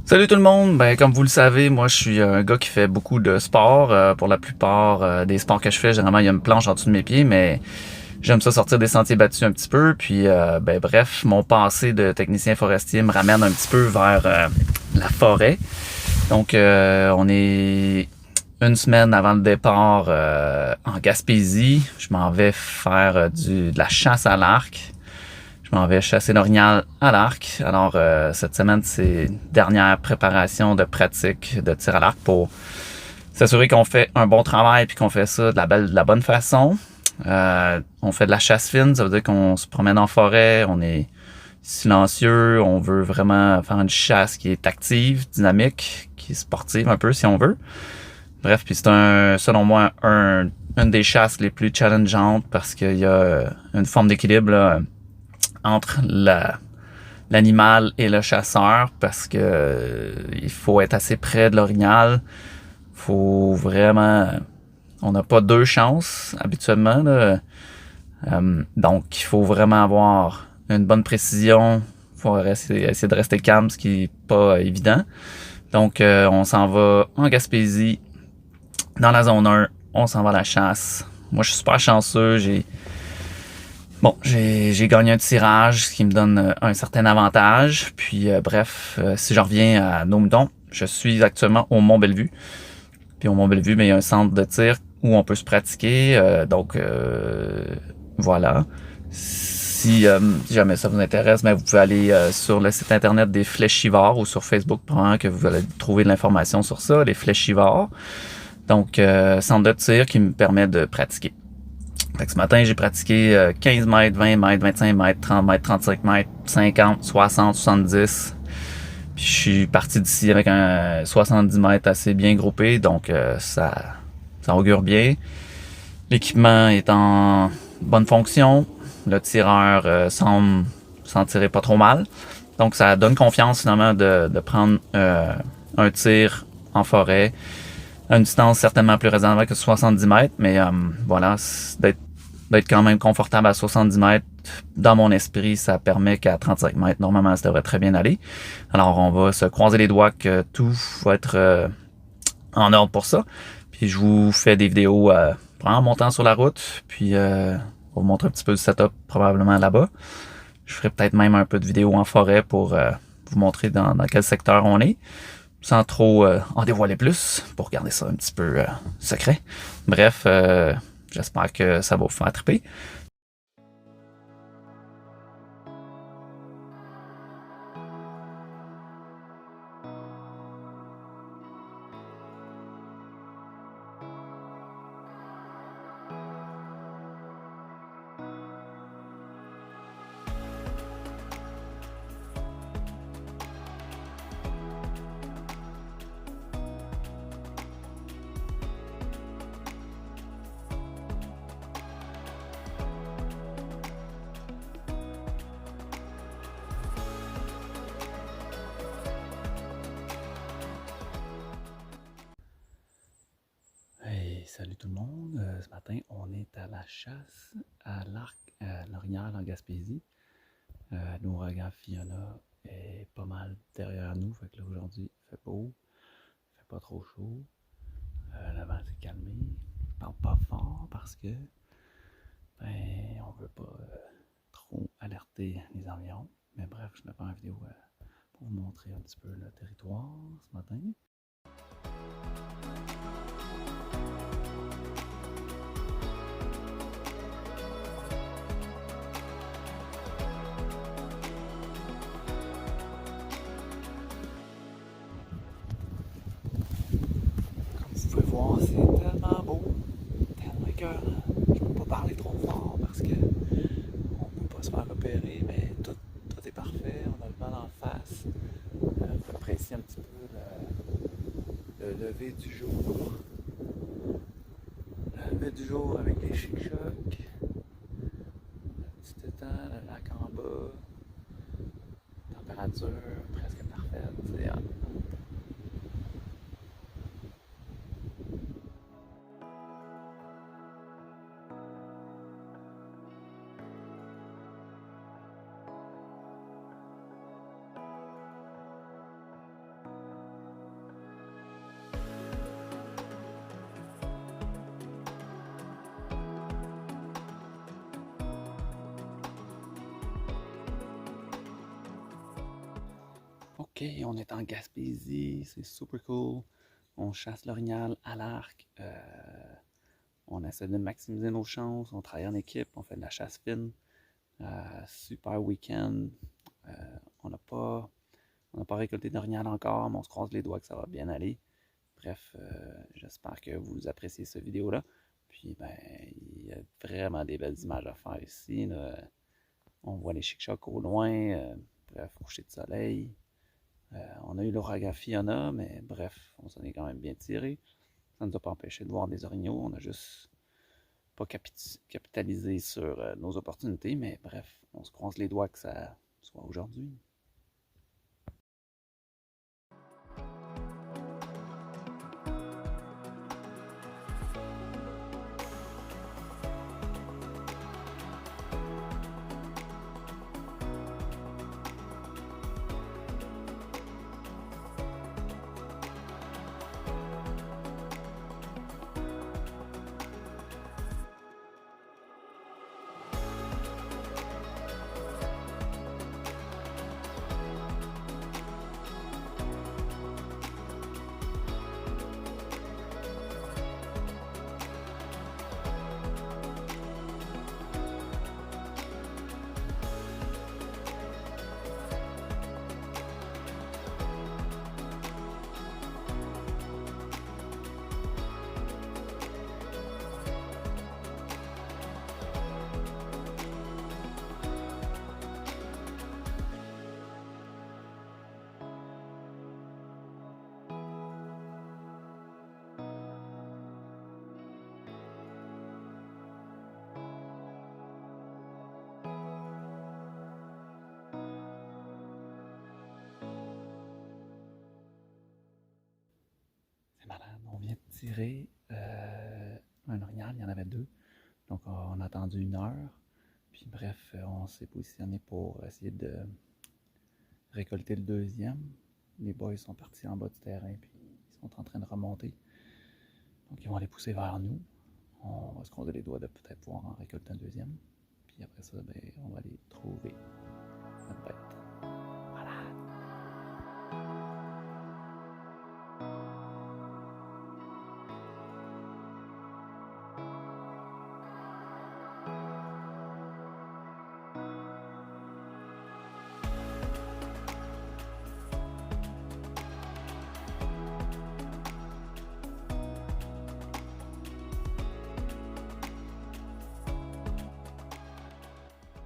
Salut tout le monde, comme vous le savez, moi je suis un gars qui fait beaucoup de sport. Pour la plupart des sports que je fais, généralement il y a une planche en dessous de mes pieds, mais j'aime ça sortir des sentiers battus un petit peu. Puis bref, mon passé de technicien forestier me ramène un petit peu vers la forêt. Donc on est une semaine avant le départ en Gaspésie. Je m'en vais faire de la chasse à l'arc. Je m'en vais chasser l'orignal à l'arc. Alors, cette semaine, c'est une dernière préparation de pratique de tir à l'arc pour s'assurer qu'on fait un bon travail puis qu'on fait ça de la bonne façon. On fait de la chasse fine, ça veut dire qu'on se promène en forêt, on est silencieux, on veut vraiment faire une chasse qui est active, dynamique, qui est sportive un peu si on veut. Bref, puis c'est selon moi, une des chasses les plus challengeantes parce qu'il y a une forme d'équilibre là, entre l'animal et le chasseur parce que il faut être assez près de l'orignal. Faut vraiment. On n'a pas deux chances habituellement. Là. Donc, il faut vraiment avoir une bonne précision. Il faut essayer de rester calme, ce qui n'est pas évident. Donc, on s'en va en Gaspésie, dans la zone 1. On s'en va à la chasse. Moi, je suis super chanceux. J'ai gagné un tirage, ce qui me donne un certain avantage. Puis, bref, si je reviens à nos moutons, je suis actuellement au Mont-Bellevue. Puis au Mont-Bellevue, mais il y a un centre de tir où on peut se pratiquer. Voilà. Si jamais ça vous intéresse, vous pouvez aller sur le site internet des Fléchivores ou sur Facebook, probablement que vous allez trouver de l'information sur ça, les Fléchivores. Donc, centre de tir qui me permet de pratiquer. Fait que ce matin, j'ai pratiqué 15 mètres, 20 mètres, 25 mètres, 30 mètres, 35 mètres, 50, 60, 70. Puis je suis parti d'ici avec un 70 mètres assez bien groupé, donc ça augure bien. L'équipement est en bonne fonction. Le tireur semble s'en tirer pas trop mal. Donc ça donne confiance finalement de prendre un tir en forêt à une distance certainement plus raisonnable que 70 mètres, mais voilà, d'être quand même confortable à 70 mètres, dans mon esprit, ça permet qu'à 35 mètres, normalement, ça devrait très bien aller. Alors, on va se croiser les doigts que tout va être en ordre pour ça. Puis, je vous fais des vidéos en montant sur la route, puis on va vous montrer un petit peu le setup probablement là-bas. Je ferai peut-être même un peu de vidéos en forêt pour vous montrer dans quel secteur on est, sans trop en dévoiler plus, pour garder ça un petit peu secret. Bref, j'espère que ça va vous faire triper. Hey, salut tout le monde. Ce matin, on est à la chasse à l'arc à l'orignal en Gaspésie. L'ouragan Fiona est pas mal derrière nous. Fait que là, aujourd'hui, il fait beau, il fait pas trop chaud. La vent s'est calmé. Je parle pas fort parce que on veut pas trop alerter les avions. Mais bref, je vais faire une vidéo pour vous montrer un petit peu le territoire ce matin. Vous pouvez voir, c'est tellement beau, tellement écœurant. Je peux pas parler trop fort parce que on peut pas se faire repérer, mais tout est parfait. On a le vent en face. Vous appréciez un petit peu le lever du jour. Le lever du jour avec les chic-chocs. Le petit étang, le lac en bas. Température presque parfaite. C'est Ok, on est en Gaspésie, c'est super cool. On chasse l'orignal à l'arc. On essaie de maximiser nos chances. On travaille en équipe, on fait de la chasse fine. Super week-end. On n'a pas récolté d'orignal encore, mais on se croise les doigts que ça va bien aller. Bref, j'espère que vous appréciez cette vidéo-là. Puis, ben, il y a vraiment des belles images à faire ici, là. On voit les chic-chocs au loin. Bref, coucher de soleil. On a eu l'ouragan Fiona, mais bref, on s'en est quand même bien tiré. Ça ne nous a pas empêché de voir des orignaux. On a juste pas capitalisé sur nos opportunités, mais bref, on se croise les doigts que ça soit aujourd'hui. C'est malade. On vient de tirer un orignal, il y en avait deux. Donc on a attendu 1 heure. Puis bref, on s'est positionné pour essayer de récolter le deuxième. Les boys sont partis en bas du terrain, puis ils sont en train de remonter. Donc ils vont aller pousser vers nous. On va se croiser les doigts de peut-être pouvoir en récolter un deuxième. Puis après ça, ben, on va aller trouver notre bête.